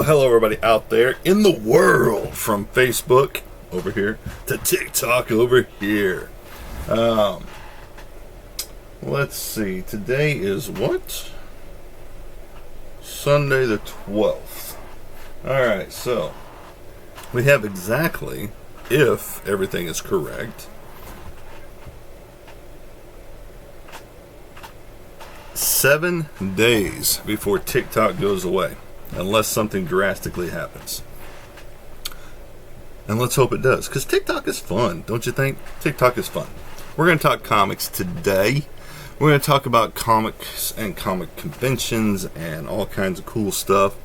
hello everybody out there in the world, from Facebook over here to TikTok over here. Let's see, today is what? Sunday the 12th. Alright, so we have exactly, if everything is correct, 7 days before TikTok goes away, unless something drastically happens. And let's hope it does, because TikTok is fun, don't you think? TikTok is fun. We're going to talk comics today. We're going to talk about comics and comic conventions and all kinds of cool stuff.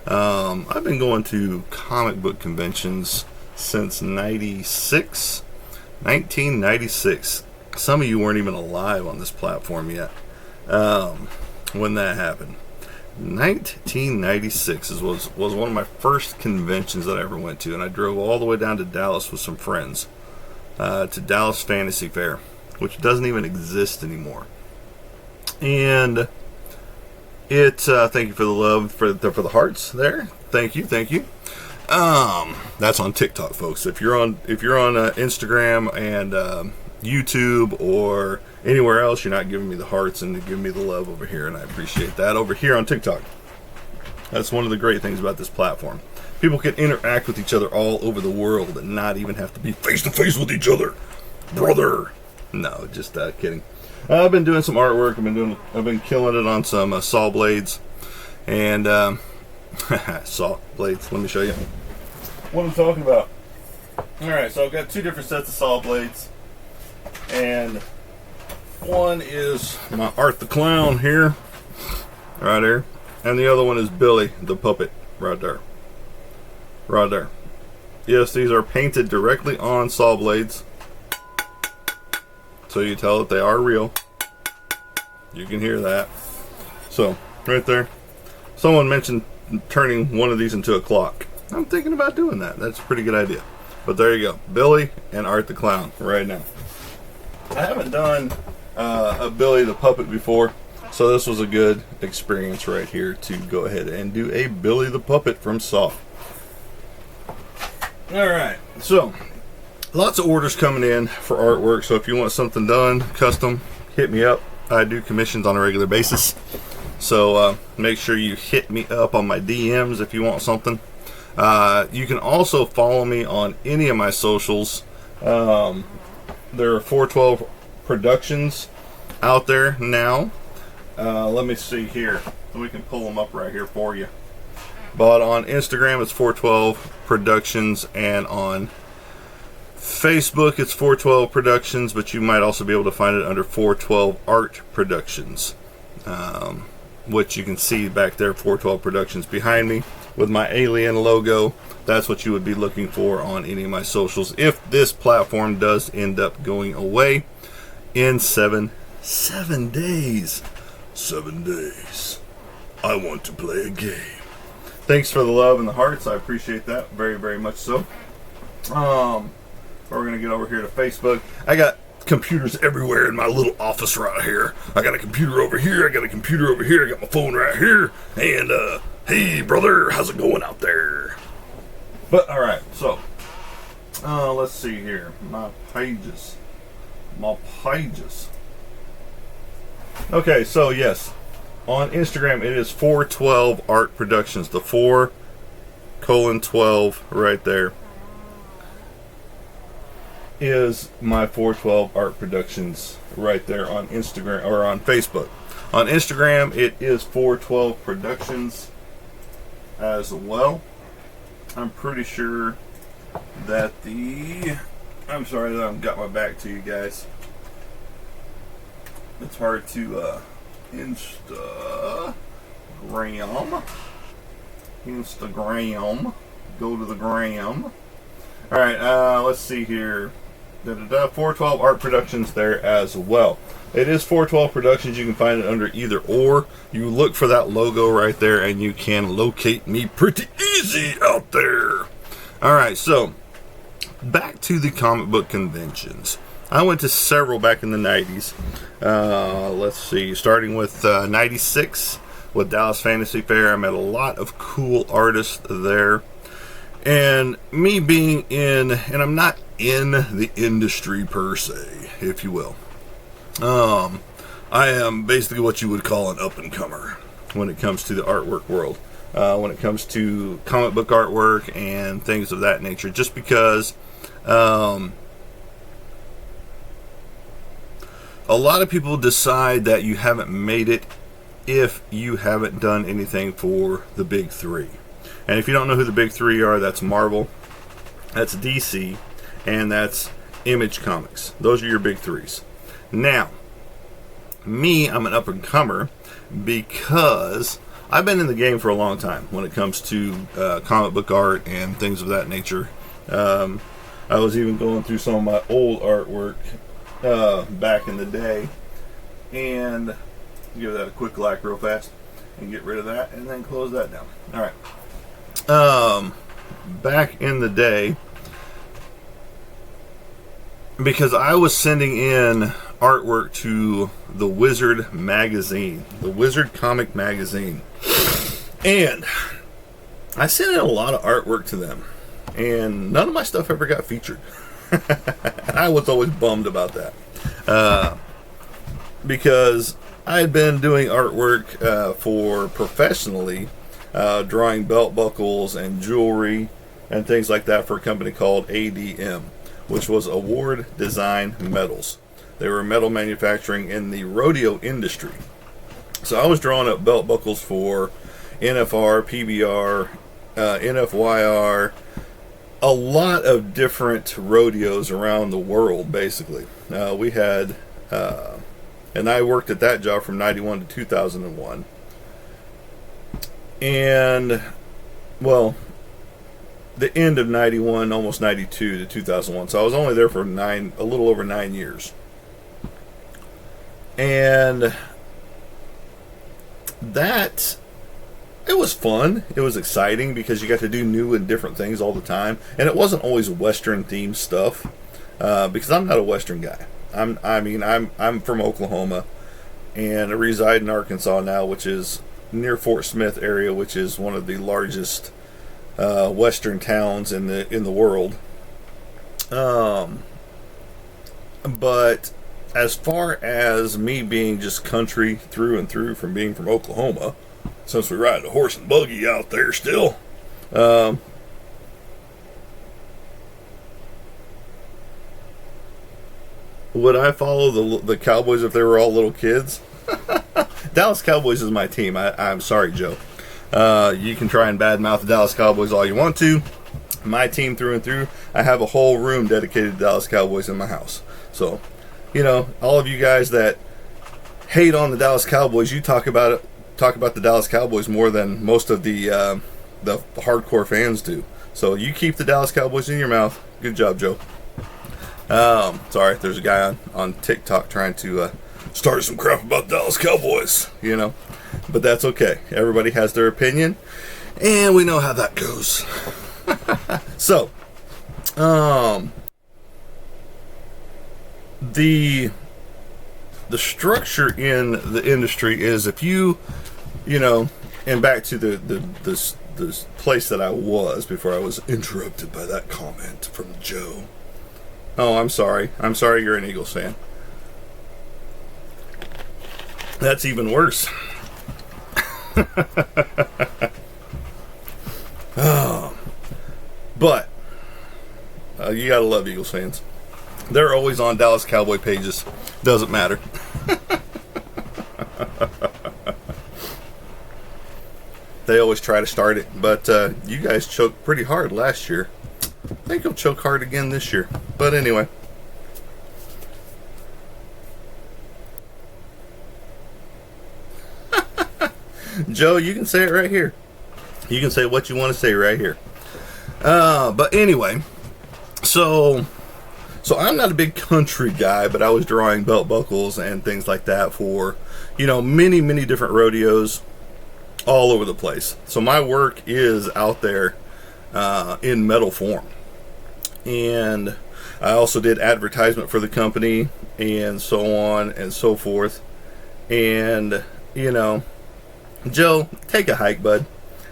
I've been going to comic book conventions since 1996. Some of you weren't even alive on this platform yet when that happened. 1996 was one of my first conventions that I ever went to, and I drove all the way down to Dallas with some friends to Dallas Fantasy Fair, which doesn't even exist anymore. And it thank you for the love, for the hearts there. Thank you. That's on TikTok, folks. If you're on Instagram and YouTube or anywhere else, you're not giving me the hearts and giving me the love over here, and I appreciate that over here on TikTok. That's one of the great things about this platform. People can interact with each other all over the world and not even have to be face to face with each other, brother. No, just kidding. I've been doing some artwork. I've been killing it on some saw blades and saw blades. Let me show you what I'm talking about. All right, so I've got 2 different sets of saw blades, and one is my Art the Clown here, right there, and the other one is Billy the Puppet, right there. Yes, these are painted directly on saw blades, so you tell that they are real. You can hear that. So, right there. Someone mentioned turning one of these into a clock. I'm thinking about doing that. That's a pretty good idea. But there you go. Billy and Art the Clown right now. I haven't done a Billy the Puppet before, so this was a good experience right here to go ahead and do a Billy the Puppet from Saw. Alright, so lots of orders coming in for artwork, so if you want something done, custom, hit me up. I do commissions on a regular basis, so make sure you hit me up on my DMs if you want something. You can also follow me on any of my socials. There are 412 Productions out there now. Let me see here. We can pull them up right here for you. But on Instagram, it's 412 Productions, and on Facebook, it's 412 Productions, but you might also be able to find it under 412 Art Productions, which you can see back there, 412 Productions behind me with my alien logo. That's what you would be looking for on any of my socials if this platform does end up going away in 7 days. 7 days. I want to play a game. Thanks for the love and the hearts. I appreciate that very, very much so. We're going to get over here to Facebook. I got computers everywhere in my little office right here. I got a computer over here. I got a computer over here. I got my phone right here. And, hey, brother, how's it going out there? But, all right, so, let's see here. My pages. Okay, so, yes. On Instagram, it is 412 Art Productions. The 4:12 right there is my 412 Art Productions right there on Instagram, or on Facebook. On Instagram, it is 412 Productions as well. I'm pretty sure that I'm sorry that I've got my back to you guys. It's hard to Instagram. Go to the gram. Alright, let's see here. 412 Art Productions there as well. It is 412 Productions. You can find it under either or. You look for that logo right there and you can locate me pretty easy out there. Alright, so back to the comic book conventions. I went to several back in the 90s. Let's see, starting with 96. with Dallas Fantasy Fair. I met a lot of cool artists there. And me being in, and I'm not in the industry per se, if you will. I am basically what you would call an up-and-comer when it comes to the artwork world. When it comes to comic book artwork and things of that nature. Just because a lot of people decide that you haven't made it if you haven't done anything for the big three. And if you don't know who the big three are, that's Marvel, that's DC, and that's Image Comics. Those are your big threes. Now, me, I'm an up-and-comer because I've been in the game for a long time when it comes to comic book art and things of that nature. I was even going through some of my old artwork back in the day, and give that a quick like real fast and get rid of that and then close that down. Alright. Back in the day, because I was sending in artwork to the Wizard magazine, the Wizard comic magazine, and I sent in a lot of artwork to them, and none of my stuff ever got featured. I was always bummed about that, because I had been doing artwork for professionally, drawing belt buckles and jewelry and things like that for a company called ADM, which was Award Design Metals. They were metal manufacturing in the rodeo industry. So I was drawing up belt buckles for NFR, PBR, NFYR, a lot of different rodeos around the world, basically. We had, and I worked at that job from 91 to 2001. And, well, the end of 91, almost 92 to 2001. So I was only there for a little over 9 years. And that, it was fun. It was exciting because you got to do new and different things all the time. And it wasn't always Western themed stuff, because I'm not a Western guy. I'm from Oklahoma, and I reside in Arkansas now, which is near Fort Smith area, which is one of the largest Western towns in the world. But as far as me being just country through and through, from being from Oklahoma, since we ride a horse and buggy out there still, would I follow the Cowboys if they were all little kids? Dallas Cowboys is my team. I'm sorry, Joe. You can try and badmouth the Dallas Cowboys all you want to. My team through and through. I have a whole room dedicated to Dallas Cowboys in my house. So, you know, all of you guys that hate on the Dallas Cowboys, you talk about the Dallas Cowboys more than most of the hardcore fans do. So you keep the Dallas Cowboys in your mouth. Good job, Joe. Sorry, there's a guy on TikTok trying to start some crap about Dallas Cowboys, you know. But that's okay. Everybody has their opinion, and we know how that goes. So, the structure in the industry is, if you know, and back to the place that I was before I was interrupted by that comment from Joe. Oh, I'm sorry. I'm sorry you're an Eagles fan. That's even worse. Oh, but you gotta love Eagles fans. They're always on Dallas Cowboy pages. Doesn't matter. They always try to start it, but you guys choked pretty hard last year. I think you'll choke hard again this year. But anyway. Joe, you can say it right here. You can say what you want to say right here. But anyway, so I'm not a big country guy, but I was drawing belt buckles and things like that for, you know, many, many different rodeos all over the place. So my work is out there in metal form. And I also did advertisement for the company and so on and so forth. And, you know, Joe, take a hike, bud.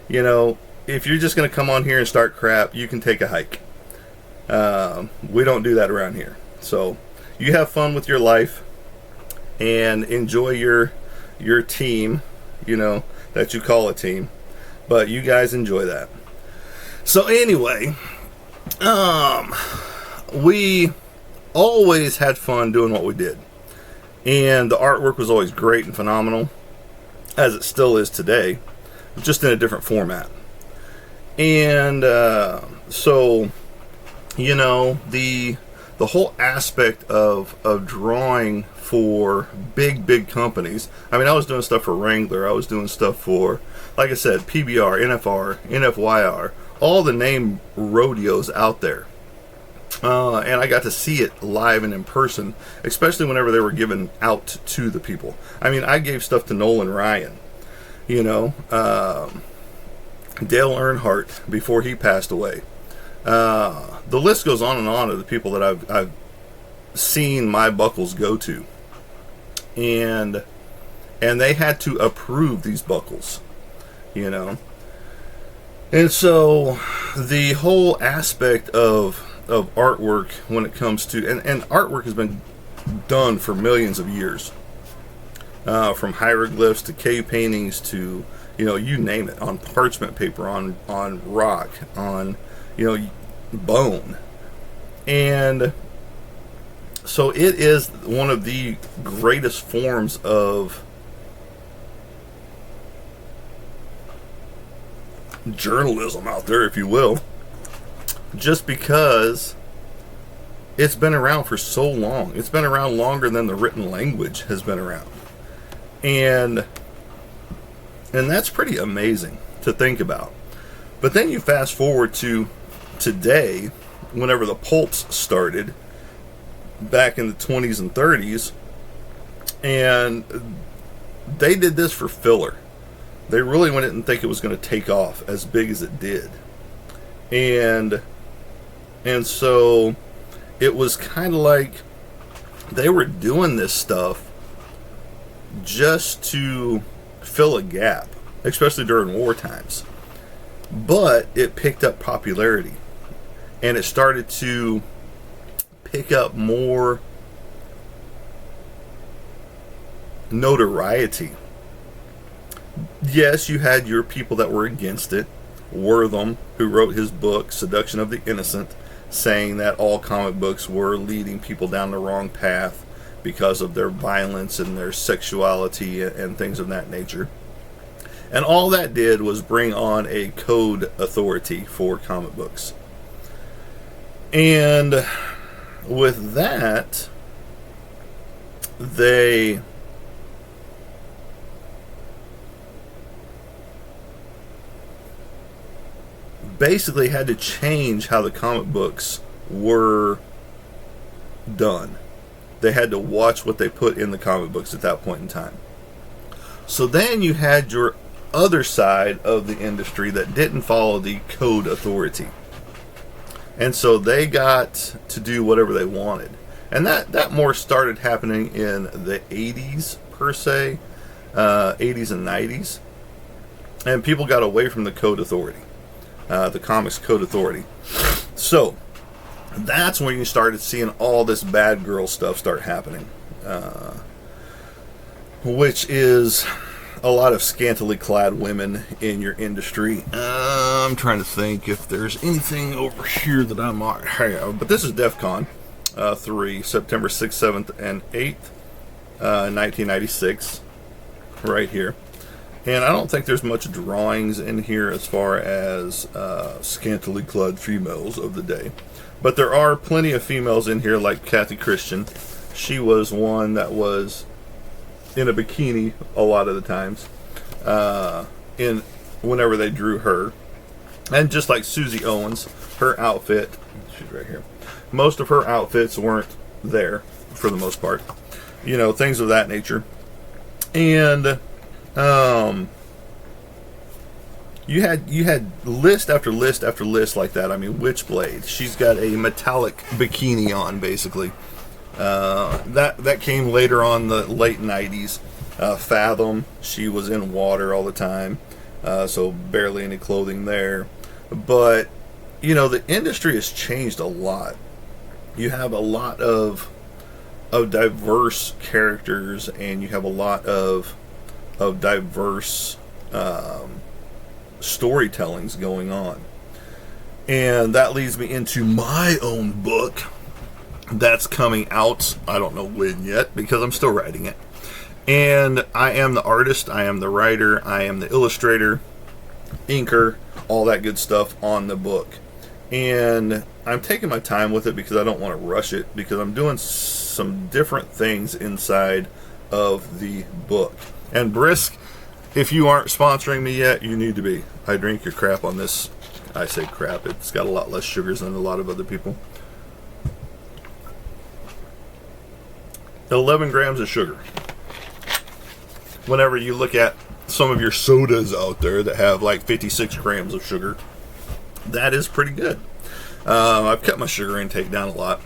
You know, if you're just going to come on here and start crap, you can take a hike. We don't do that around here. So you have fun with your life and enjoy your team, you know, that you call a team. But you guys enjoy that. So anyway, we always had fun doing what we did. And the artwork was always great and phenomenal, as it still is today, just in a different format. And so, you know, the whole aspect of drawing for big companies. I mean, I was doing stuff for Wrangler. I was doing stuff for, like I said, PBR, NFR, NFYR, all the name rodeos out there. And I got to see it live and in person, especially whenever they were given out to the people. I mean, I gave stuff to Nolan Ryan, you know, Dale Earnhardt before he passed away. The list goes on and on of the people that I've seen my buckles go to, and they had to approve these buckles, you know. And so the whole aspect of artwork when it comes to, and artwork has been done for millions of years, from hieroglyphs to cave paintings to, you know, you name it, on parchment paper, on rock, on, you know, bone. And so it is one of the greatest forms of journalism out there, if you will, just because it's been around for so long. It's been around longer than the written language has been around. And that's pretty amazing to think about. But then you fast forward to today, whenever the pulps started back in the 20s and 30s, and they did this for filler. They really didn't think it was going to take off as big as it did. And so it was kind of like they were doing this stuff just to fill a gap, especially during war times. But it picked up popularity, and it started to pick up more notoriety. Yes, you had your people that were against it. Wortham, who wrote his book, Seduction of the Innocent, saying that all comic books were leading people down the wrong path because of their violence and their sexuality and things of that nature. And all that did was bring on a code authority for comic books. And with that, they basically had to change how the comic books were done. They had to watch what they put in the comic books at that point in time. So then you had your other side of the industry that didn't follow the code authority. And so they got to do whatever they wanted. And that more started happening in the 80s, per se, 80s and 90s. And people got away from the code authority, the comics code authority. So that's when you started seeing all this bad girl stuff start happening, which is a lot of scantily clad women in your industry. I'm trying to think if there's anything over here that I might have. But this is DEF CON 3, September 6th, 7th, and 8th, 1996, right here. And I don't think there's much drawings in here as far as scantily clad females of the day. But there are plenty of females in here, like Kathy Christian. She was one that was in a bikini a lot of the times, whenever they drew her. And just like Susie Owens, her outfit, she's right here, most of her outfits weren't there for the most part, you know, things of that nature. And you had list after list after list like that. I mean, Witchblade, she's got a metallic bikini on, basically. That came later on, the late 90s. Fathom, she was in water all the time, so barely any clothing there. But, the industry has changed a lot. You have a lot of diverse characters, and you have a lot of diverse storytellings going on. And that leads me into my own book that's coming out. I don't know when yet because I'm still writing it. And I am the artist, I am the writer, I am the illustrator, inker, all that good stuff on the book. And I'm taking my time with it because I don't want to rush it, because I'm doing some different things inside of the book. And Brisk, if you aren't sponsoring me yet, you need to be. I drink your crap on this. I say crap, it's got a lot less sugars than a lot of other people. 11 grams of sugar. Whenever you look at some of your sodas out there that have like 56 grams of sugar, that is pretty good. I've cut my sugar intake down a lot.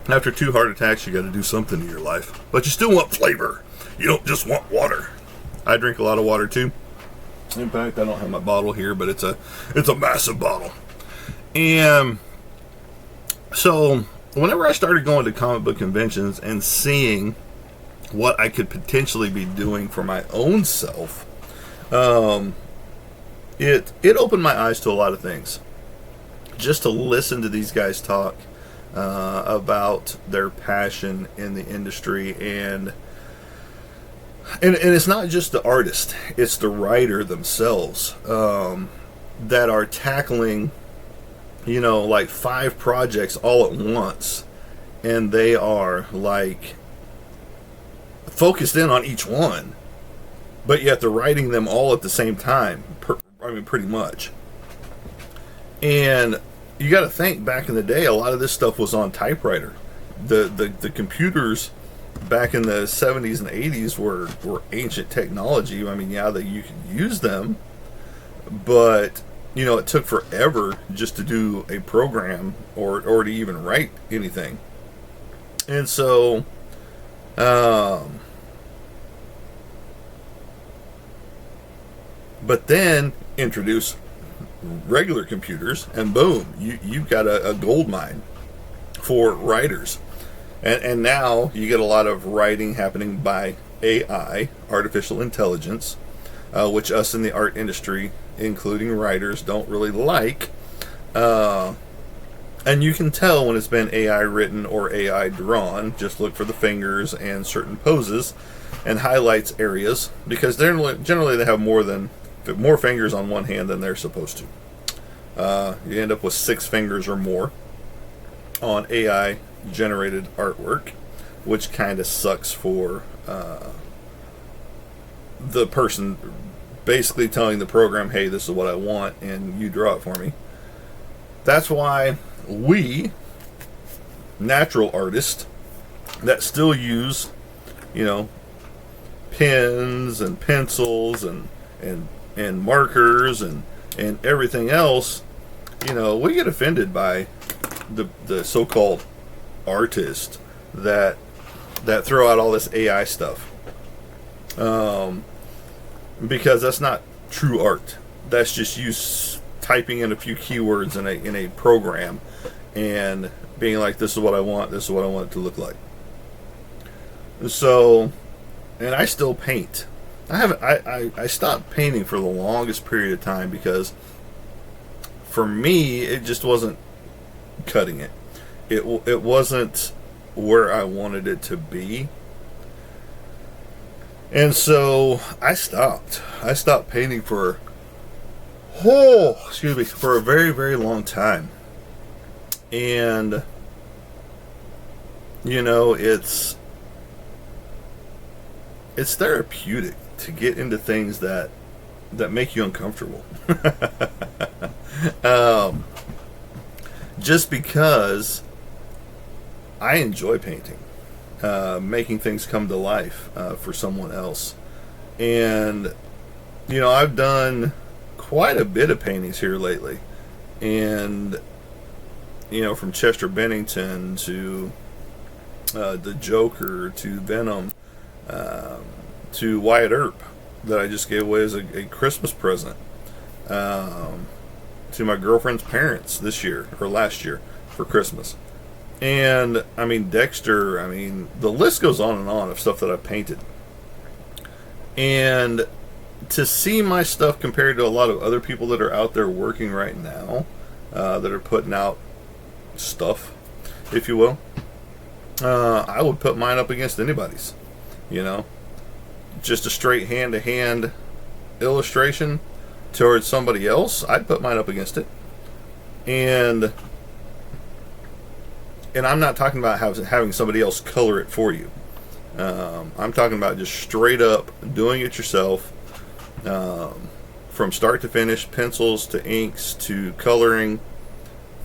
After 2 heart attacks, you got to do something in your life. But you still want flavor. You don't just want water. I drink a lot of water too. In fact, I don't have my bottle here, but it's a massive bottle. And so whenever I started going to comic book conventions and seeing what I could potentially be doing for my own self, it opened my eyes to a lot of things. Just to listen to these guys talk about their passion in the industry, and it's not just the artist, it's the writer themselves that are tackling, like 5 projects all at once, and they are like focused in on each one, but yet they're writing them all at the same time. Pretty much. And you got to think, back in the day, a lot of this stuff was on typewriter. The computers back in the 70s and 80s were ancient technology. That you could use them, but it took forever just to do a program or to even write anything. And so but then introduce regular computers, and boom, you've got a gold mine for writers. And now you get a lot of writing happening by AI, artificial intelligence, which us in the art industry, including writers, don't really like. And you can tell when it's been AI written or AI drawn. Just look for the fingers and certain poses and highlights areas, because generally they have more fingers on one hand than they're supposed to. You end up with 6 fingers or more on AI generated artwork, which kind of sucks for the person basically telling the program, hey, this is what I want, and you draw it for me. That's why we, natural artists that still use, pens and pencils and markers and everything else, we get offended by the so-called artists that throw out all this AI stuff, because that's not true art. That's just you typing in a few keywords in a program and being like, this is what I want, this is what I want it to look like. So, and I still paint. I stopped painting for the longest period of time because for me it just wasn't cutting it. It wasn't where I wanted it to be. And so I stopped painting for a very, very long time. And it's therapeutic to get into things that make you uncomfortable. Just because I enjoy painting, making things come to life for someone else. And I've done quite a bit of paintings here lately, and from Chester Bennington to the Joker to Venom, to Wyatt Earp that I just gave away as a Christmas present to my girlfriend's parents this year or last year for Christmas. And I mean, Dexter, I mean, the list goes on and on of stuff that I've painted. And to see my stuff compared to a lot of other people that are out there working right now, that are putting out stuff, if you will, I would put mine up against anybody's. You know, just a straight hand-to-hand illustration towards somebody else, I'd put mine up against it. And I'm not talking about having somebody else color it for you. I'm talking about just straight up doing it yourself, from start to finish, pencils to inks to coloring.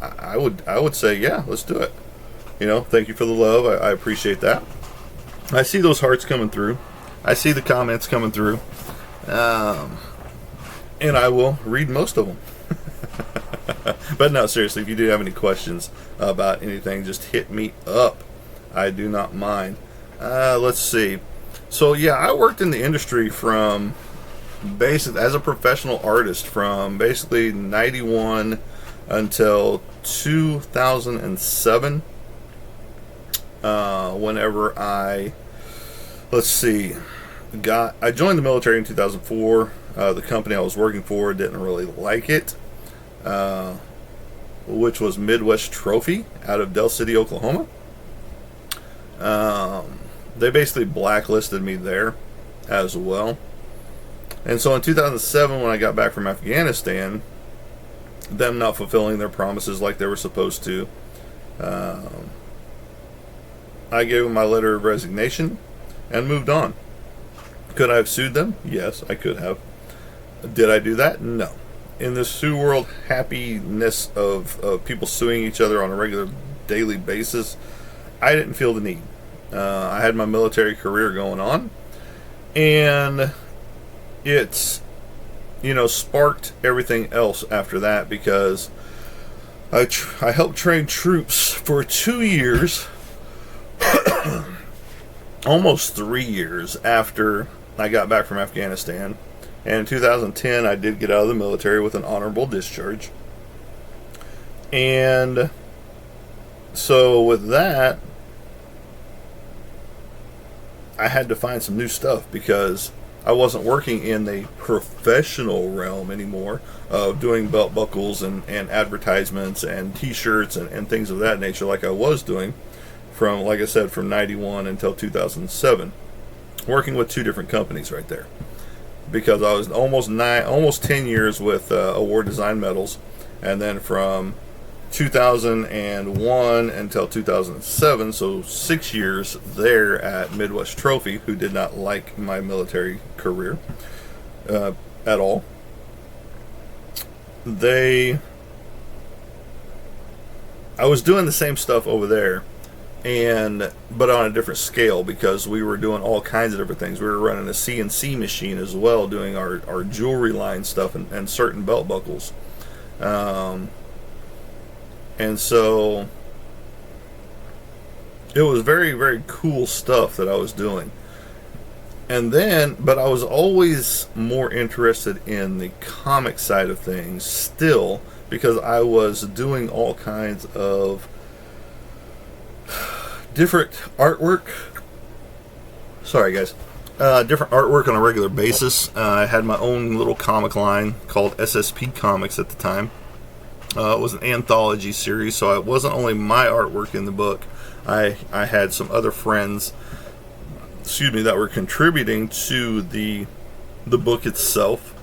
I would say, yeah, let's do it. You know, thank you for the love. I appreciate that. I see those hearts coming through. I see the comments coming through. And I will read most of them. But no, seriously, if you do have any questions about anything, just hit me up. I do not mind. Let's see. So yeah, I worked in the industry from basically as a professional artist from basically 91 until 2007. Whenever I joined the military in 2004. The company I was working for didn't really like it, which was Midwest Trophy out of Del City, Oklahoma. They basically blacklisted me there as well. And so in 2007, when I got back from Afghanistan, them not fulfilling their promises like they were supposed to, I gave them my letter of resignation and moved on. Could I have sued them? Yes, I could have. Did I do that? No. In this Sue world happiness of people suing each other on a regular daily basis, I didn't feel the need. I had my military career going on, and it's, sparked everything else after that, because I helped train troops for 2 years, almost 3 years after I got back from Afghanistan. And in 2010, I did get out of the military with an honorable discharge. And so with that, I had to find some new stuff, because I wasn't working in the professional realm anymore of doing belt buckles and advertisements and t-shirts and things of that nature like I was doing from, like I said, from 91 until 2007. Working with 2 different companies right there. Because I was almost 10 years with Award Design Metals, and then from 2001 until 2007, so 6 years there at Midwest Trophy, who did not like my military career at all. I was doing the same stuff over there, but on a different scale, because we were doing all kinds of different things. We were running a CNC machine as well, doing our jewelry line stuff and certain belt buckles. And so it was very, very cool stuff that I was doing. But I was always more interested in the comic side of things still, because I was doing all kinds of different artwork. Sorry, guys. Different artwork on a regular basis. I had my own little comic line called SSP Comics at the time. It was an anthology series, so it wasn't only my artwork in the book. I had some other friends, that were contributing to the book itself.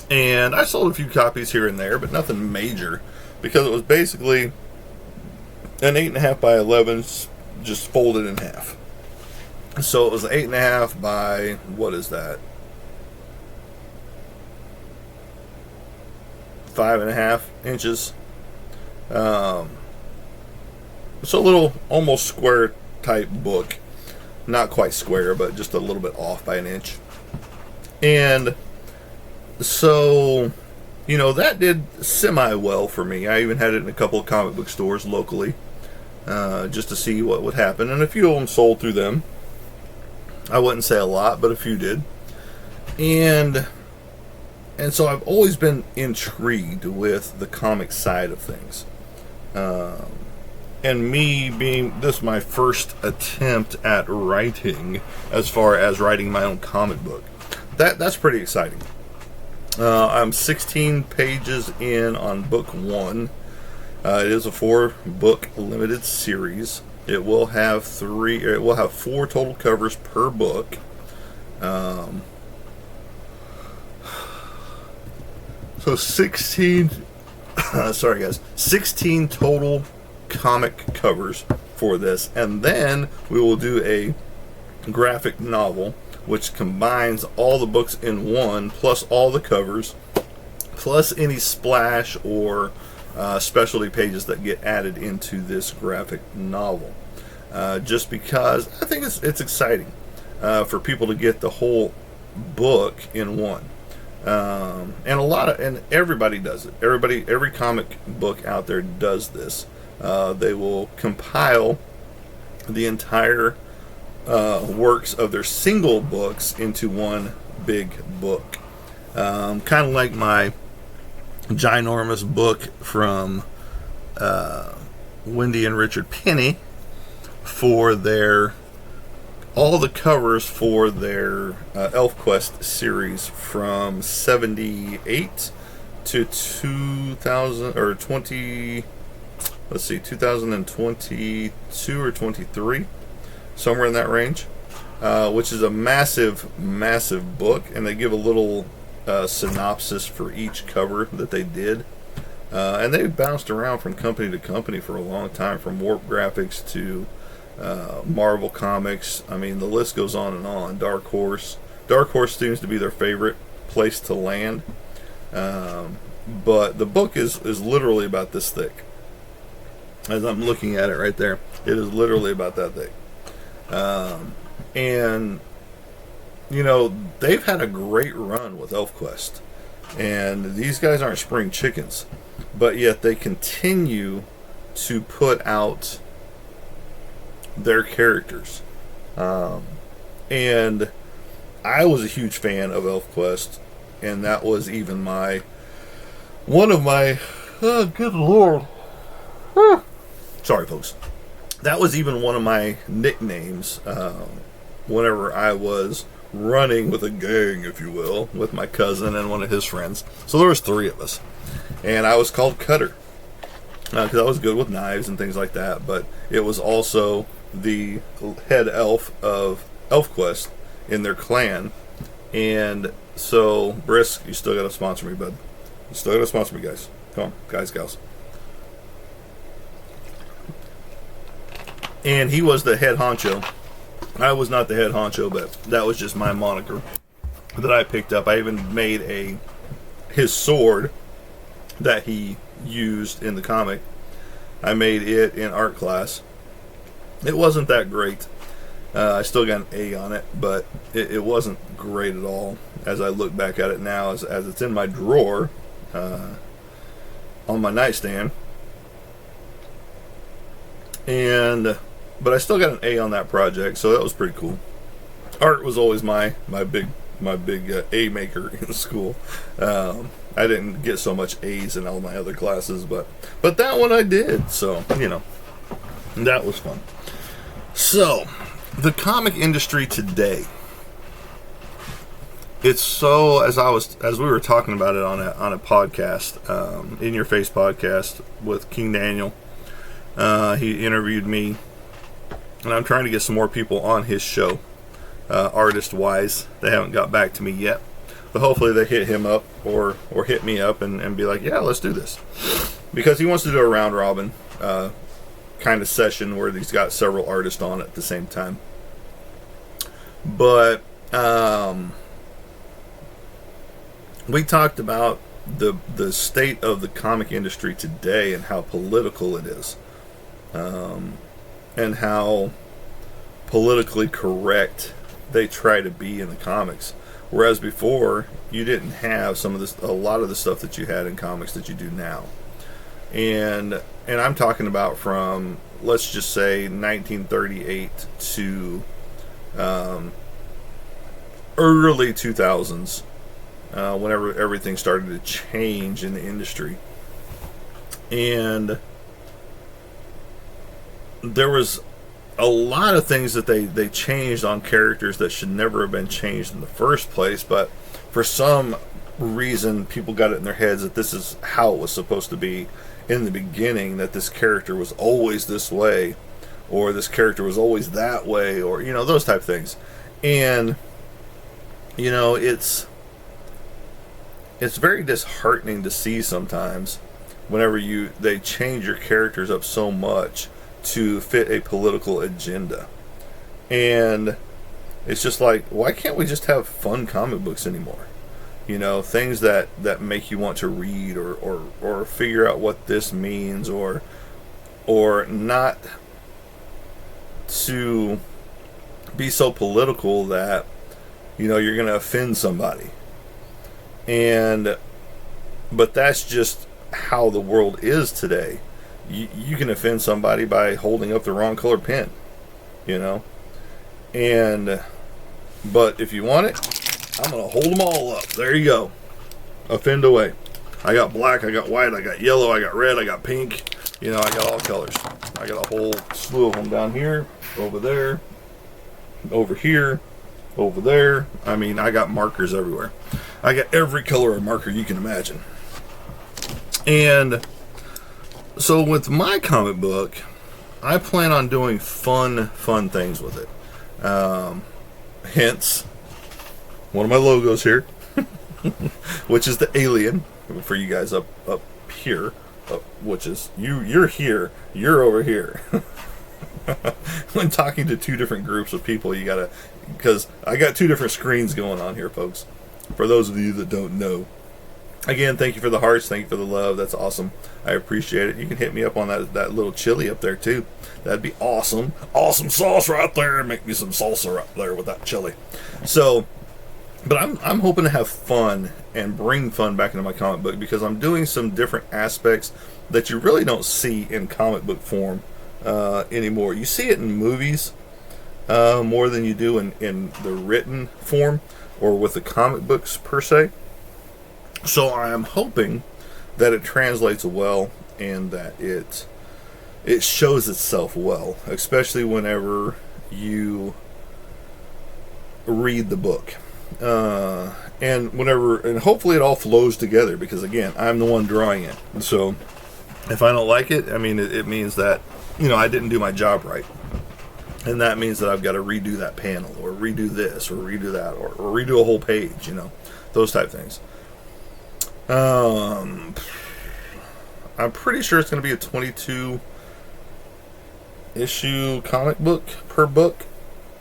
And I sold a few copies here and there, but nothing major, because it was basically an 8.5 by 11, just folded in half. So it was 8.5 by, what is that? 5.5 inches. So a little, almost square type book. Not quite square, but just a little bit off by an inch. And so, that did semi-well for me. I even had it in a couple of comic book stores locally, just to see what would happen. And a few of them sold through them. I wouldn't say a lot, but a few did. And so I've always been intrigued with the comic side of things. And me being this my first attempt at writing, as far as writing my own comic book, that's pretty exciting. I'm 16 pages in on book 1. It is a 4-book limited series. It will have 4 total covers per book. So 16 sorry guys, 16 total comic covers for this, and then we will do a graphic novel which combines all the books in one, plus all the covers, plus any splash or specialty pages that get added into this graphic novel. Just because I think it's exciting for people to get the whole book in one. And everybody does it. Every comic book out there does this. They will compile the entire works of their single books into one big book. Kind of like my ginormous book from Wendy and Richard Penny for all the covers for their ElfQuest series from 78 to 2000 or 20. Let's see, 2022 or 23, somewhere in that range, which is a massive, massive book, and they give a little synopsis for each cover that they did. And they bounced around from company to company for a long time, from Warp Graphics to Marvel Comics. I mean, the list goes on and on. Dark Horse seems to be their favorite place to land. But the book is literally about this thick. As I'm looking at it right there, it is literally about that thick. And you know, they've had a great run with ElfQuest, and these guys aren't spring chickens, but yet they continue to put out their characters. And I was a huge fan of ElfQuest, and that was even one of my oh good lord, sorry folks, that was even one of my nicknames whenever I was running with a gang, if you will, with my cousin and one of his friends. So there was 3 of us, and I was called Cutter because I was good with knives and things like that. But it was also the head elf of ElfQuest in their clan. And so, Brisk, you still got to sponsor me, bud. You still got to sponsor me, guys. Come on, guys, gals. And he was the head honcho. I was not the head honcho, but that was just my moniker that I picked up. I even made his sword that he used in the comic. I made it in art class. It wasn't that great. I still got an A on it, but it wasn't great at all. As I look back at it now, as it's in my drawer on my nightstand, but I still got an A on that project, so that was pretty cool. Art was always my big A maker in school. I didn't get so much A's in all my other classes, but that one I did. So that was fun. So the comic industry today, it's so, as we were talking about it on a podcast, In Your Face podcast with King Daniel. He interviewed me, and I'm trying to get some more people on his show, artist wise. They haven't got back to me yet, but hopefully they hit him up or hit me up and be like, yeah, let's do this, because he wants to do a round robin kind of session where he's got several artists on at the same time. But we talked about the state of the comic industry today and how political it is, and how politically correct they try to be in the comics. Whereas before, you didn't have a lot of the stuff that you had in comics that you do now. And I'm talking about from, let's just say, 1938 to early 2000s, whenever everything started to change in the industry. And there was a lot of things that they changed on characters that should never have been changed in the first place, but for some reason people got it in their heads that this is how it was supposed to be in the beginning, that this character was always this way, or this character was always that way, or those type of things. And it's very disheartening to see sometimes whenever they change your characters up so much to fit a political agenda. And it's just like, why can't we just have fun comic books anymore? Things that make you want to read, or figure out what this means, or not to be so political that you're going to offend somebody. But that's just how the world is today. You can offend somebody by holding up the wrong colored pen, but if you want it, I'm gonna hold them all up. There you go. Offend away. I got black, I got white, I got yellow, I got red, I got pink. I got all colors. I got a whole slew of them down here, over there, over here, over there. I mean, I got markers everywhere. I got every color of marker you can imagine. And so with my comic book, I plan on doing fun things with it. Hence, one of my logos here, which is the alien, for you guys up here, which is, you're here, you're over here. When talking to two different groups of people, you gotta, because I got two different screens going on here, folks, for those of you that don't know. Again, thank you for the hearts, thank you for the love, that's awesome. I appreciate it. You can hit me up on that little chili up there too. That'd be awesome. Awesome sauce right there. Make me some salsa right there with that chili. So, but I'm hoping to have fun and bring fun back into my comic book, because I'm doing some different aspects that you really don't see in comic book form anymore. You see it in movies more than you do in the written form or with the comic books per se. So I am hoping that it translates well and that it shows itself well, especially whenever you read the book. And hopefully it all flows together, because again, I'm the one drawing it. So if I don't like it, I mean, it means that, I didn't do my job right. And that means that I've got to redo that panel, or redo this, or redo that, or redo a whole page, those type of things. I'm pretty sure it's going to be a 22 issue comic book per book.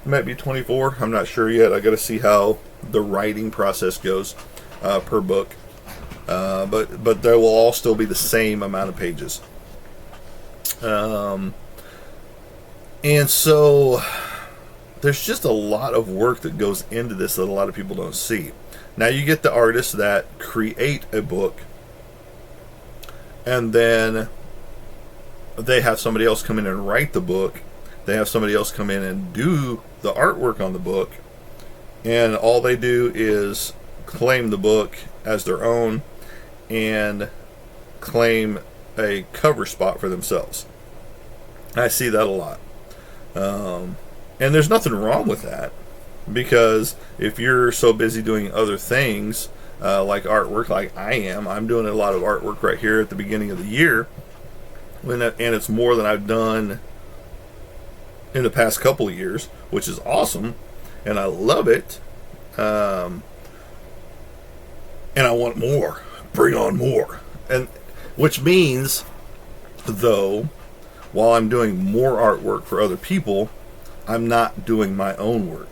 It might be 24. I'm not sure yet. I got to see how the writing process goes per book. But they will all still be the same amount of pages. And so there's just a lot of work that goes into this that a lot of people don't see. Now you get the artists that create a book, and then they have somebody else come in and write the book. They have somebody else come in and do the artwork on the book, and all they do is claim the book as their own and claim a cover spot for themselves. I see that a lot. And there's nothing wrong with that, because if you're so busy doing other things, like artwork, like I am, I'm doing a lot of artwork right here at the beginning of the year, and it's more than I've done in the past couple of years, which is awesome, and I love it, and I want more. Bring on more. And which means, though, while I'm doing more artwork for other people, I'm not doing my own work.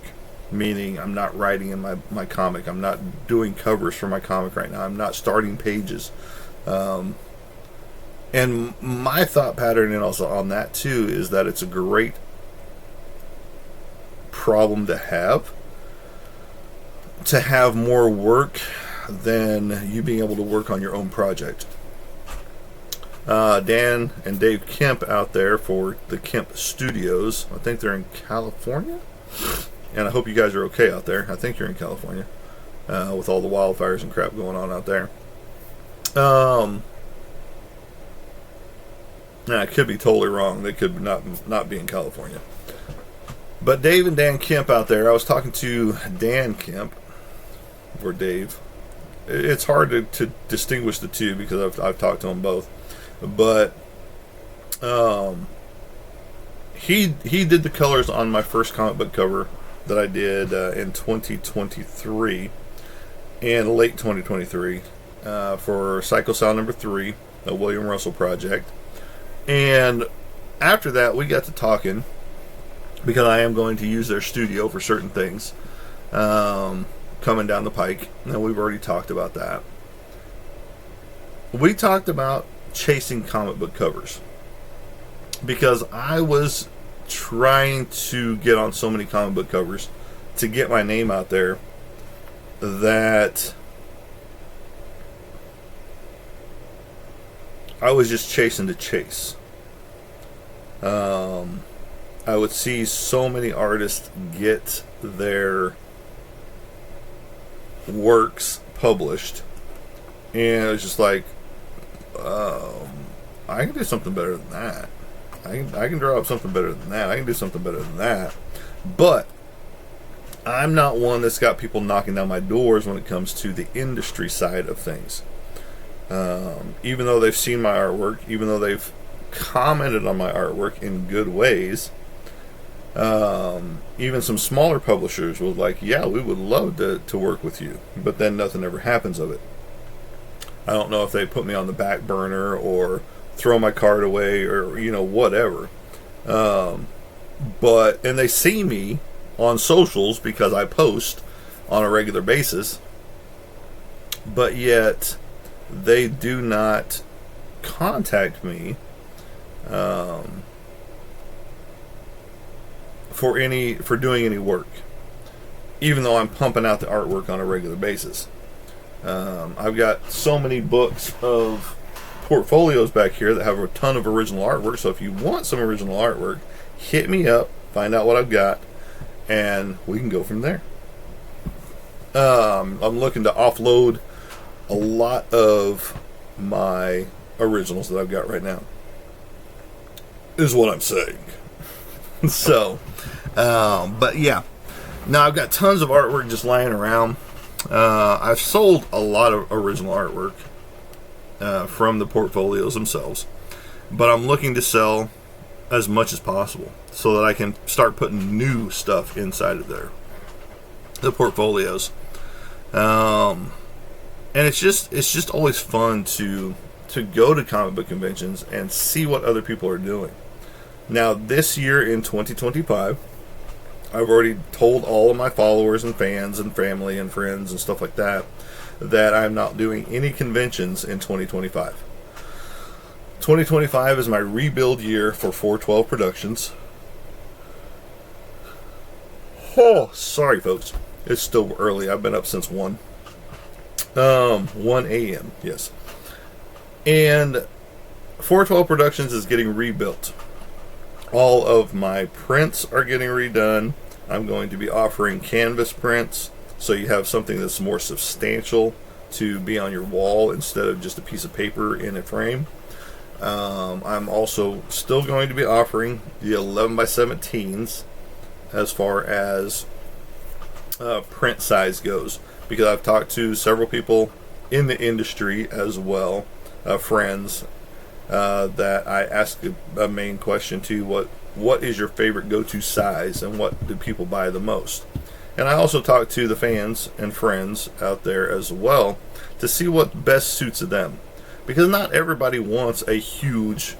Meaning I'm not writing in my comic. I'm not doing covers for my comic right now. I'm not starting pages. And my thought pattern and also on that too is that it's a great problem to have more work than you being able to work on your own project. Dan and Dave Kemp out there for the Kemp Studios, I think they're in California, and I hope you guys are okay out there. I think you're in California with all the wildfires and crap going on out there. I could be totally wrong. They could not be in California. But Dave and Dan Kemp out there, I was talking to Dan Kemp, or Dave. It's hard to distinguish the two because I've talked to them both. But he did the colors on my first comic book cover that I did in 2023 and late 2023 for Psycho Sound number 3, a William Russell project. And after that, we got to talking because I am going to use their studio for certain things coming down the pike. Now, we've already talked about that. We talked about chasing comic book covers because I was trying to get on so many comic book covers to get my name out there that I was just chasing to chase. I would see so many artists get their works published, and it was just like, I can do something better than that. I can draw up something better than that. I can do something better than that. But I'm not one that's got people knocking down my doors when it comes to the industry side of things. Even though they've seen my artwork, even though they've commented on my artwork in good ways, even some smaller publishers was like, yeah, we would love to work with you, but then nothing ever happens of it. I don't know if they put me on the back burner or throw my card away or whatever, but and they see me on socials because I post on a regular basis, but yet they do not contact me for doing any work, even though I'm pumping out the artwork on a regular basis. I've got so many books of portfolios back here that have a ton of original artwork, so if you want some original artwork, hit me up, find out what I've got, and we can go from there. I'm looking to offload a lot of my originals that I've got right now, is what I'm saying. So, but yeah, now I've got tons of artwork just lying around. I've sold a lot of original artwork from the portfolios themselves, but I'm looking to sell as much as possible so that I can start putting new stuff inside of the portfolios. And it's just always fun to go to comic book conventions and see what other people are doing. Now, this year in 2025, I've already told all of my followers and fans and family and friends and stuff like that I'm not doing any conventions in 2025. 2025 is my rebuild year for 412 Productions. Oh, sorry folks. It's still early. I've been up since 1 a.m. Yes. And 412 Productions is getting rebuilt. All of my prints are getting redone. I'm going to be offering canvas prints, so you have something that's more substantial to be on your wall instead of just a piece of paper in a frame. I'm also still going to be offering the 11x17s as far as print size goes, because I've talked to several people in the industry as well, friends, that I ask a main question to: what is your favorite go-to size, and what do people buy the most? And I also talk to the fans and friends out there as well to see what best suits them, because not everybody wants a huge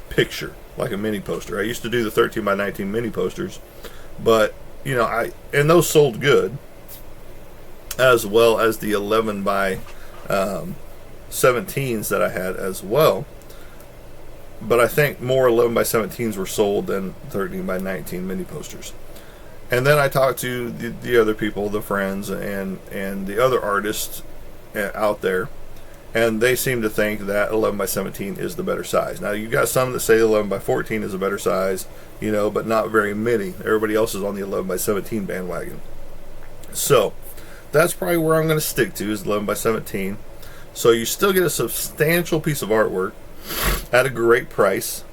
picture like a mini poster. I used to do the 13x19 mini posters, but and those sold good, as well as the 11x17s that I had as well. But I think more 11x17s were sold than 13x19 mini posters. And then I talked to the other people, the friends, and the other artists out there, and they seem to think that 11 by 17 is the better size. Now, you got some that say 11 by 14 is a better size, but not very many. Everybody else is on the 11 by 17 bandwagon. So that's probably where I'm going to stick to, is 11 by 17. So you still get a substantial piece of artwork at a great price,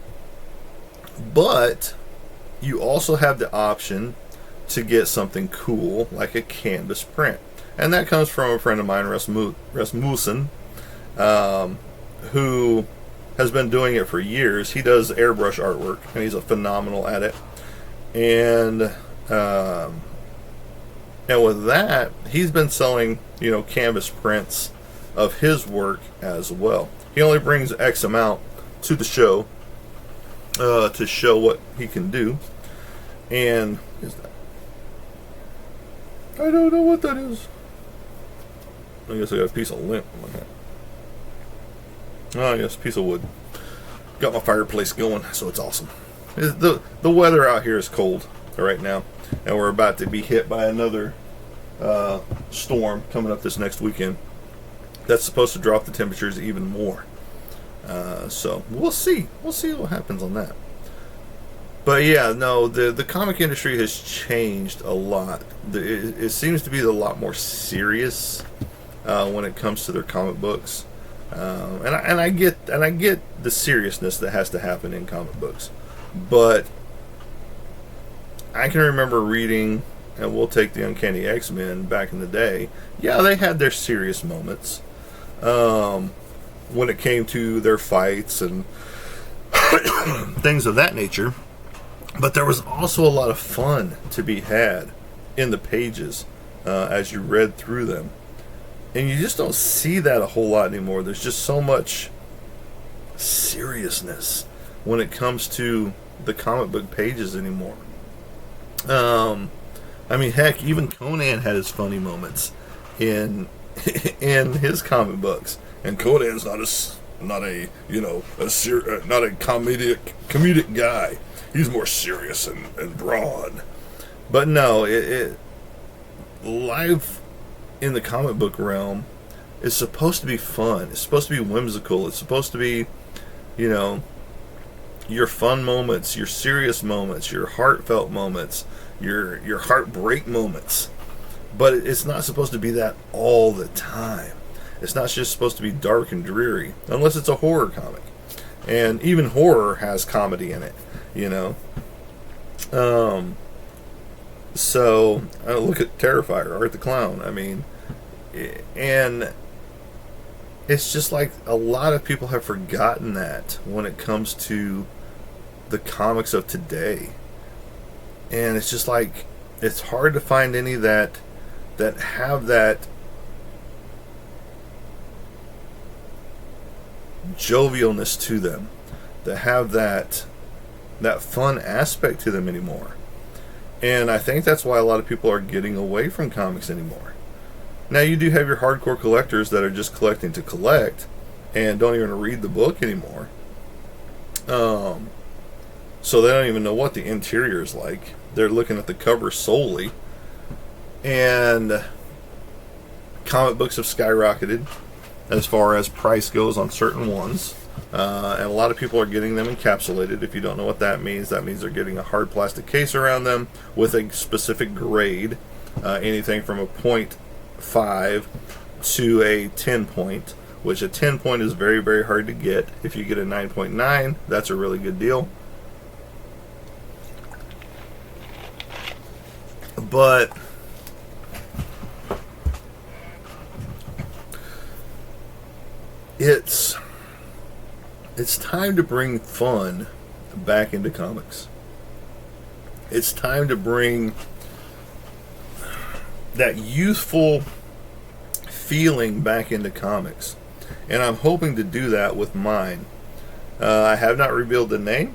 but you also have the option to get something cool like a canvas print. And that comes from a friend of mine, Rasmussen, who has been doing it for years. He does airbrush artwork, and he's a phenomenal at it. And with that, he's been selling, canvas prints of his work as well. He only brings X amount to the show to show what he can do. And is that? I don't know what that is. I guess I got a piece of lint on my hand. Oh, yes, piece of wood. Got my fireplace going, so it's awesome. The weather out here is cold right now, and we're about to be hit by another storm coming up this next weekend. That's supposed to drop the temperatures even more. So we'll see. We'll see what happens on that. But yeah, no, the comic industry has changed a lot. It seems to be a lot more serious when it comes to their comic books. And I get the seriousness that has to happen in comic books, but I can remember reading, and we'll take the Uncanny X-Men back in the day. Yeah, they had their serious moments when it came to their fights and things of that nature, but there was also a lot of fun to be had in the pages as you read through them. And you just don't see that a whole lot anymore. There's just so much seriousness when it comes to the comic book pages anymore. Heck, even Conan had his funny moments in his comic books, and Conan's not a comedic guy. He's more serious and broad. But no, life in the comic book realm is supposed to be fun. It's supposed to be whimsical. It's supposed to be, your fun moments, your serious moments, your heartfelt moments, your heartbreak moments. But it's not supposed to be that all the time. It's not just supposed to be dark and dreary, unless it's a horror comic. And even horror has comedy in it, So I look at Terrifier, Art the Clown. And it's just like a lot of people have forgotten that when it comes to the comics of today. And it's just like, it's hard to find any that have that jovialness to them, that have that fun aspect to them anymore. And I think that's why a lot of people are getting away from comics anymore. Now, you do have your hardcore collectors that are just collecting to collect and don't even read the book anymore. So they don't even know what the interior is like. They're looking at the cover solely. And comic books have skyrocketed as far as price goes on certain ones. And a lot of people are getting them encapsulated. If you don't know what that means they're getting a hard plastic case around them with a specific grade, anything from a 0.5 to a 10 point, which a 10 point is very, very hard to get. If you get a 9.9, that's a really good deal. But it's time to bring fun back into comics. It's time to bring that youthful feeling back into comics. And I'm hoping to do that with mine. I have not revealed the name.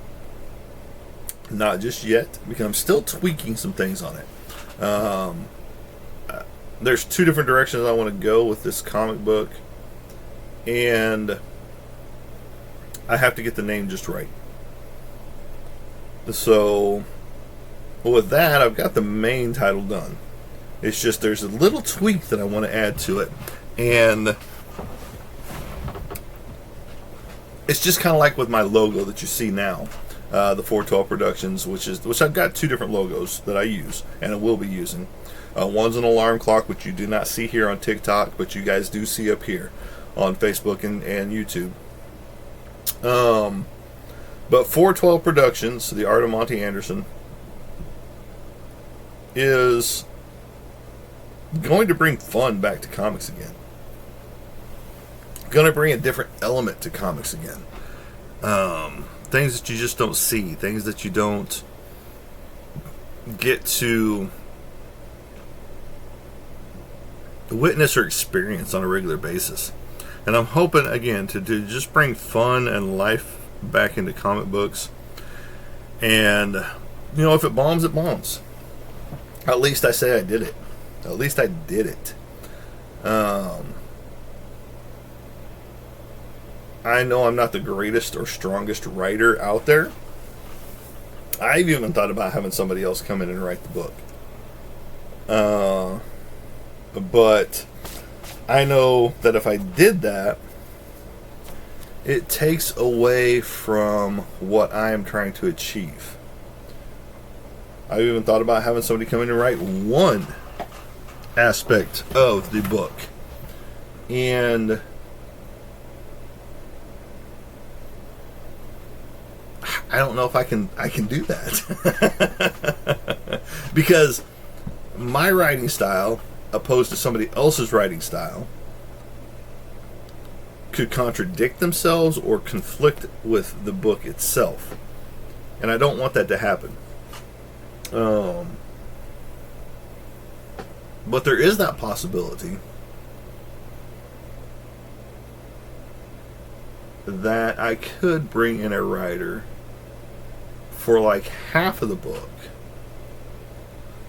Not just yet, because I'm still tweaking some things on it. There's two different directions I want to go with this comic book. And I have to get the name just right. So, with that, I've got the main title done. It's just there's a little tweak that I want to add to it. And it's just kind of like with my logo that you see now, the 412 Productions, which I've got two different logos that I use and I will be using. One's an alarm clock, which you do not see here on TikTok, but you guys do see up here on Facebook and YouTube. But 412 Productions, the Art of Monty Anderson, is going to bring fun back to comics again. Going to bring a different element to comics again. Things that you just don't see, things that you don't get to witness or experience on a regular basis. And I'm hoping, again, to just bring fun and life back into comic books. And, you know, if it bombs, it bombs. At least I say I did it. At least I did it. I know I'm not the greatest or strongest writer out there. I've even thought about having somebody else come in and write the book. But I know that if I did that, it takes away from what I am trying to achieve. I've even thought about having somebody come in and write one aspect of the book. And I don't know if I can do that. Because my writing style, opposed to somebody else's writing style, could contradict themselves or conflict with the book itself. And I don't want that to happen. But there is that possibility that I could bring in a writer for like half of the book.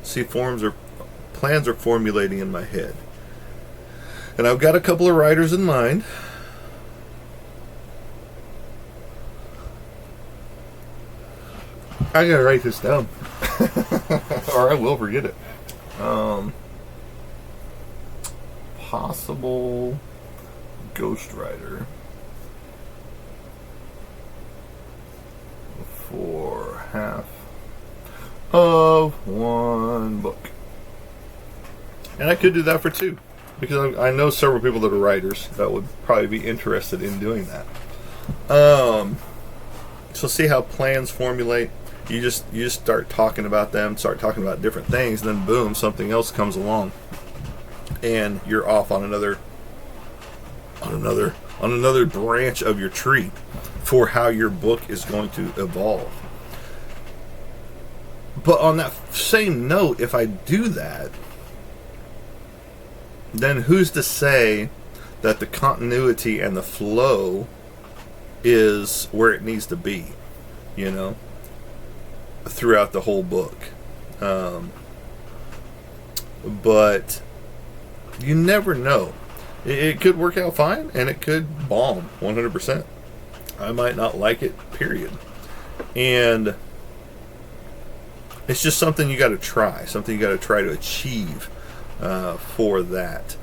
See, plans are formulating in my head. And I've got a couple of writers in mind. I gotta write this down. Or I will forget it. Possible ghostwriter for half of one book. And I could do that for two, because I know several people that are writers that would probably be interested in doing that. So see how plans formulate. You just start talking about them, start talking about different things, and then boom, something else comes along, and you're off on another branch of your tree for how your book is going to evolve. But on that same note, if I do that, then who's to say that the continuity and the flow is where it needs to be, you know, throughout the whole book. But you never know. It could work out fine, and it could bomb 100%. I might not like it, period. And it's just something you got to try, something you got to try to achieve for that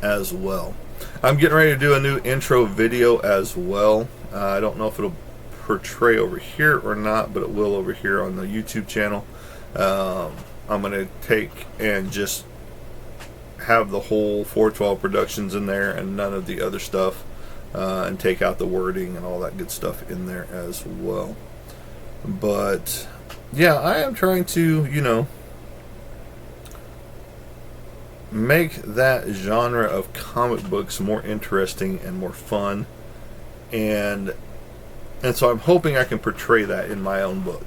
as well. I'm getting ready to do a new intro video as well. I don't know if it'll portray over here or not, but it will over here on the YouTube channel. I'm going to take and just have the whole 412 Productions in there and none of the other stuff, and take out the wording and all that good stuff in there as well. But yeah, I am trying to, you know, make that genre of comic books more interesting and more fun, and so I'm hoping I can portray that in my own book.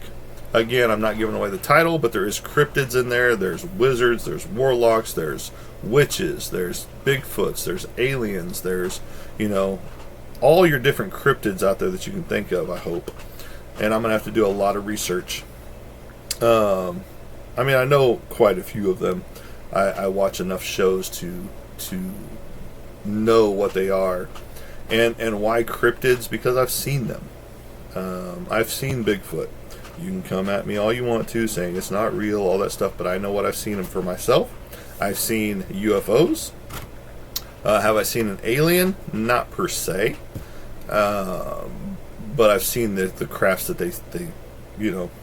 Again, I'm not giving away the title, but there is cryptids in there, there's wizards, there's warlocks, there's witches, there's Bigfoots, there's aliens, there's, you know, all your different cryptids out there that you can think of, I hope. And I'm going to have to do a lot of research. I mean, I know quite a few of them. I watch enough shows to know what they are. And why cryptids? Because I've seen them. I've seen Bigfoot. You can come at me all you want to, saying it's not real, all that stuff, but I know what I've seen them for myself. I've seen UFOs. Have I seen an alien? Not per se. but I've seen the crafts that they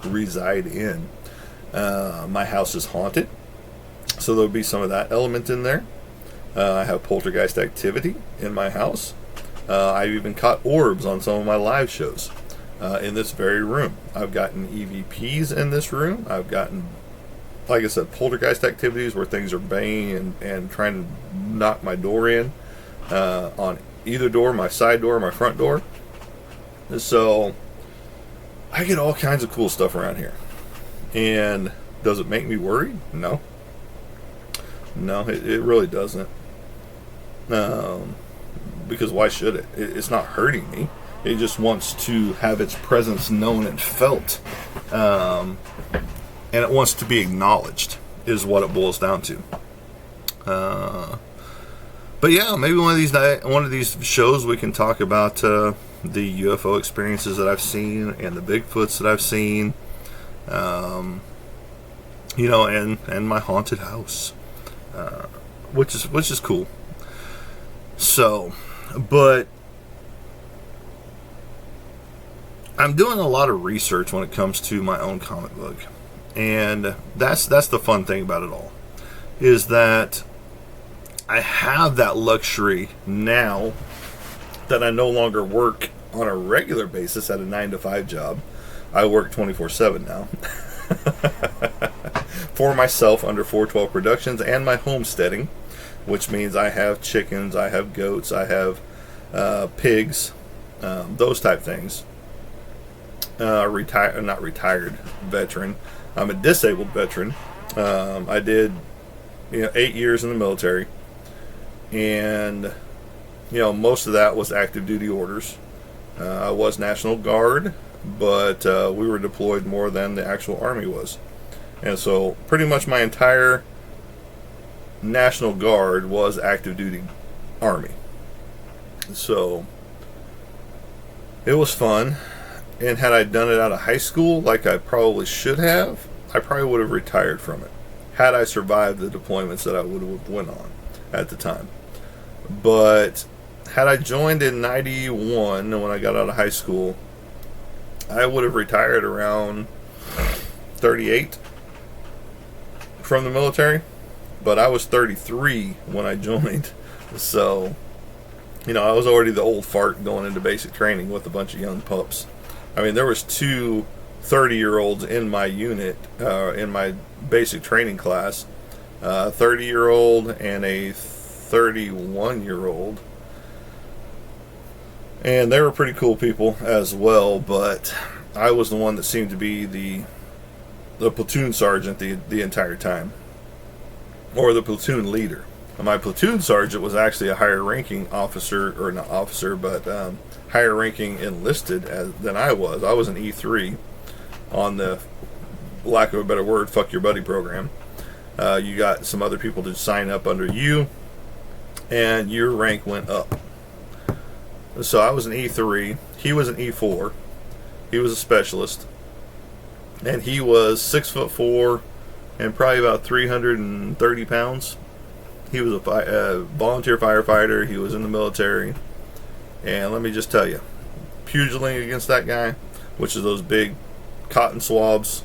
reside in. My house is haunted, so there'll be some of that element in there. I have poltergeist activity in my house. I've even caught orbs on some of my live shows in this very room. I've gotten EVPs in this room. I've gotten, like I said, poltergeist activities where things are banging and trying to knock my door in on either door, my side door, my front door. So I get all kinds of cool stuff around here. And does it make me worried? No. No, it really doesn't. Because why should it? It's not hurting me. It just wants to have its presence known and felt. And it wants to be acknowledged, is what it boils down to. But yeah, maybe one of these shows we can talk about the UFO experiences that I've seen and the Bigfoots that I've seen. And my haunted house, which is cool. So, but I'm doing a lot of research when it comes to my own comic book, and that's the fun thing about it all, is that I have that luxury now that I no longer work on a regular basis at a 9-to-5 job. I work 24/7 now. For myself under 412 Productions and my homesteading, which means I have chickens, I have goats, I have pigs, those type things. Not retired veteran. I'm a disabled veteran. I did 8 years in the military, and most of that was active duty orders. I was National Guard, but we were deployed more than the actual Army was. And so pretty much my entire National Guard was active duty Army. So it was fun. And had I done it out of high school like I probably should have, I probably would have retired from it. Had I survived the deployments that I would have went on at the time. But had I joined in 91 when I got out of high school, I would have retired around 38 from the military, but I was 33 when I joined. So, I was already the old fart going into basic training with a bunch of young pups. I mean, there was two 30-year-olds in my unit, in my basic training class, a 30-year-old and a 31-year-old. And they were pretty cool people as well, but I was the one that seemed to be the platoon sergeant the entire time, or the platoon leader. And my platoon sergeant was actually a higher ranking officer, or not officer, but higher ranking enlisted than I was. I was an E3 on the, lack of a better word, fuck your buddy program. You got some other people to sign up under you, and your rank went up. So I was an E3, he was an E4, he was a specialist, and he was 6'4" and probably about 330 pounds. He was a volunteer firefighter. He was in the military, and let me just tell you, pugiling against that guy, which is those big cotton swabs,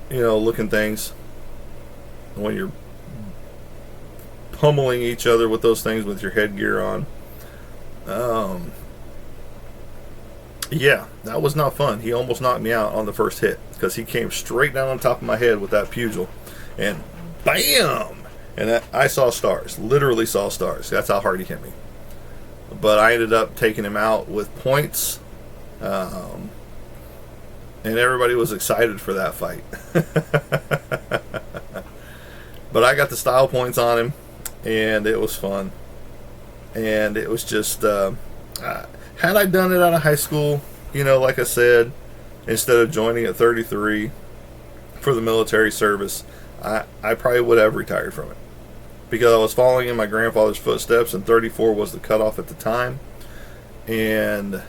looking things, when you're pummeling each other with those things with your headgear on. Yeah, that was not fun. He almost knocked me out on the first hit because he came straight down on top of my head with that pugil, and BAM! And I saw stars, literally saw stars. That's how hard he hit me. But I ended up taking him out with points, and everybody was excited for that fight. But I got the style points on him, and it was fun. And it was just, had I done it out of high school, like I said, instead of joining at 33 for the military service, I probably would have retired from it. Because I was following in my grandfather's footsteps, and 34 was the cutoff at the time. And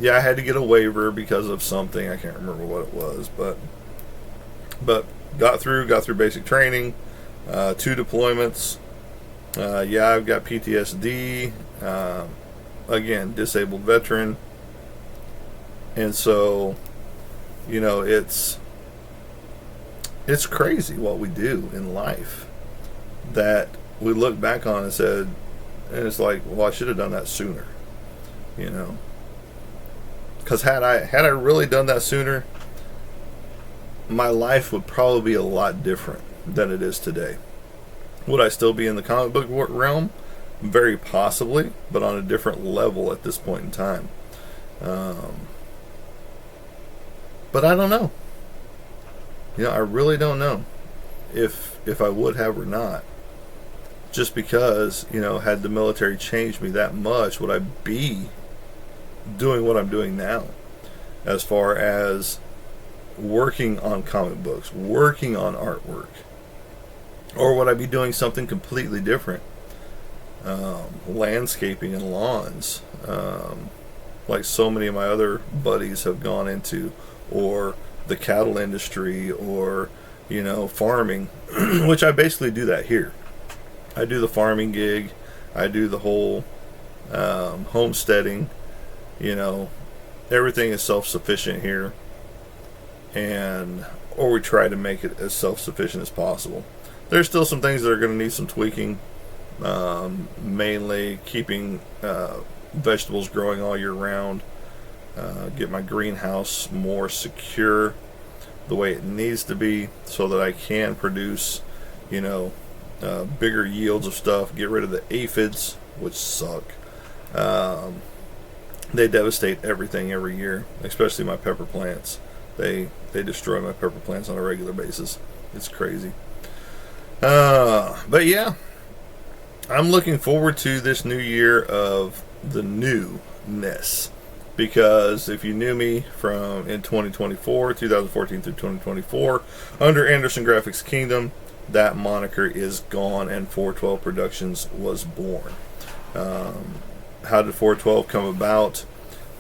yeah, I had to get a waiver because of something. I can't remember what it was, but got through basic training, 2 deployments. Yeah, I've got PTSD. again, disabled veteran. And so, it's crazy what we do in life that we look back on and said, and it's like, well, I should have done that sooner, because had I really done that sooner, my life would probably be a lot different than it is today. Would I still be in the comic book realm? Very possibly, but on a different level at this point in time. But I don't know. I really don't know if I would have or not. Just because, had the military changed me that much, would I be doing what I'm doing now? As far as working on comic books, working on artwork. Or would I be doing something completely different? Landscaping and lawns. Like so many of my other buddies have gone into. Or the cattle industry, or farming, which I basically do that here. I do the farming gig, I do the whole homesteading. Everything is self-sufficient here, or we try to make it as self-sufficient as possible. There's still some things that are going to need some tweaking, mainly keeping vegetables growing all year round. Get my greenhouse more secure the way it needs to be so that I can produce, bigger yields of stuff. Get rid of the aphids, which suck. They devastate everything every year, especially my pepper plants. They destroy my pepper plants on a regular basis. It's crazy. But yeah, I'm looking forward to this new year of the newness. Because if you knew me from in 2014 through 2024, under Anderson Graphics Kingdom, that moniker is gone and 412 Productions was born. How did 412 come about?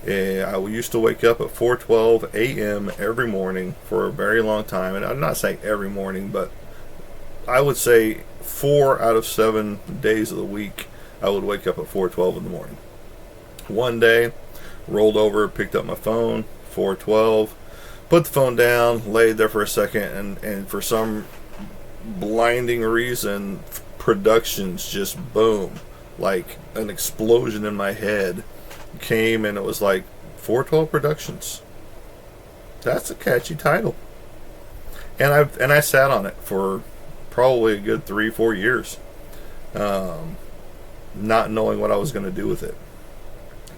I used to wake up at 4:12 a.m. every morning for a very long time, and I'm not saying every morning, but I would say 4 out of 7 days of the week I would wake up at 4:12 in the morning. One day, rolled over, picked up my phone, 4:12, put the phone down, laid there for a second, and for some blinding reason, Productions just boom, like an explosion in my head came, and it was like 412 Productions. That's a catchy title, and I sat on it for probably a good 3-4 years, not knowing what I was going to do with it.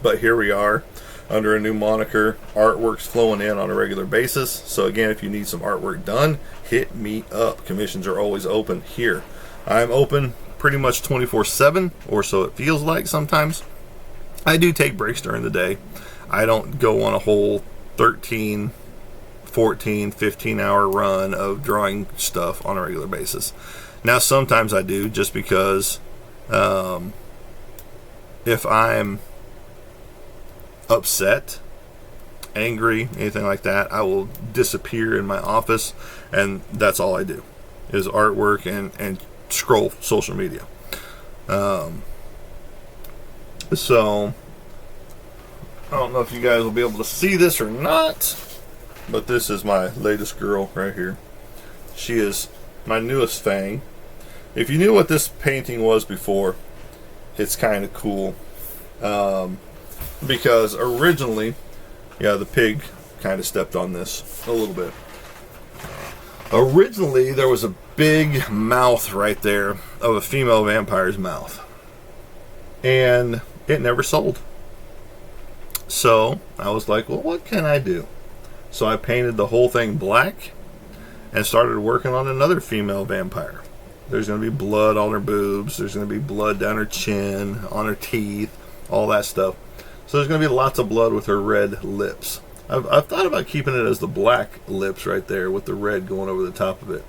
But here we are, under a new moniker, artwork's flowing in on a regular basis. So again, if you need some artwork done, hit me up. Commissions are always open here. I'm open pretty much 24/7, or so it feels like sometimes. I do take breaks during the day. I don't go on a whole 13, 14, 15 hour run of drawing stuff on a regular basis. Now sometimes I do, just because if I'm upset, angry, anything like that, I will disappear in my office, and that's all I do is artwork and scroll social media. So I don't know if you guys will be able to see this or not, but this is my latest girl right here. She is my newest Fang. If you knew what this painting was before, it's kind of cool. Because originally, the pig kind of stepped on this a little bit. Originally, there was a big mouth right there of a female vampire's mouth. And it never sold. So, I was like, well, what can I do? So I painted the whole thing black and started working on another female vampire. There's going to be blood on her boobs. There's going to be blood down her chin, on her teeth, all that stuff. So there's going to be lots of blood with her red lips. I've thought about keeping it as the black lips right there with the red going over the top of it.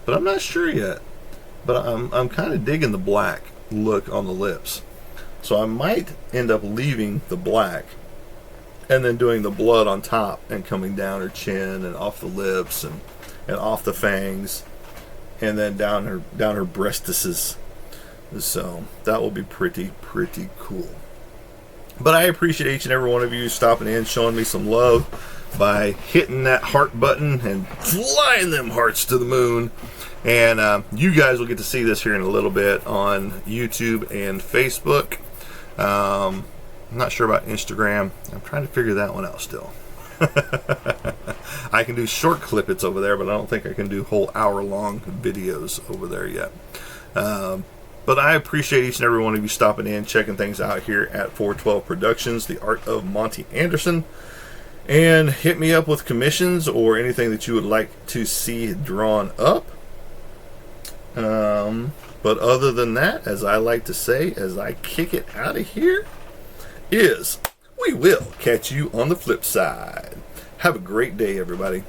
But I'm not sure yet. But I'm kind of digging the black look on the lips. So I might end up leaving the black and then doing the blood on top and coming down her chin and off the lips and off the fangs and then down her breastises. So that will be pretty cool. But I appreciate each and every one of you stopping in, showing me some love by hitting that heart button and flying them hearts to the moon. And you guys will get to see this here in a little bit on YouTube and Facebook. I'm not sure about Instagram. I'm trying to figure that one out still. I can do short clippets over there, but I don't think I can do whole hour-long videos over there yet. But I appreciate each and every one of you stopping in, checking things out here at 412 Productions, the art of Monty Anderson. And hit me up with commissions or anything that you would like to see drawn up. But other than that, as I like to say, as I kick it out of here, is we will catch you on the flip side. Have a great day, everybody.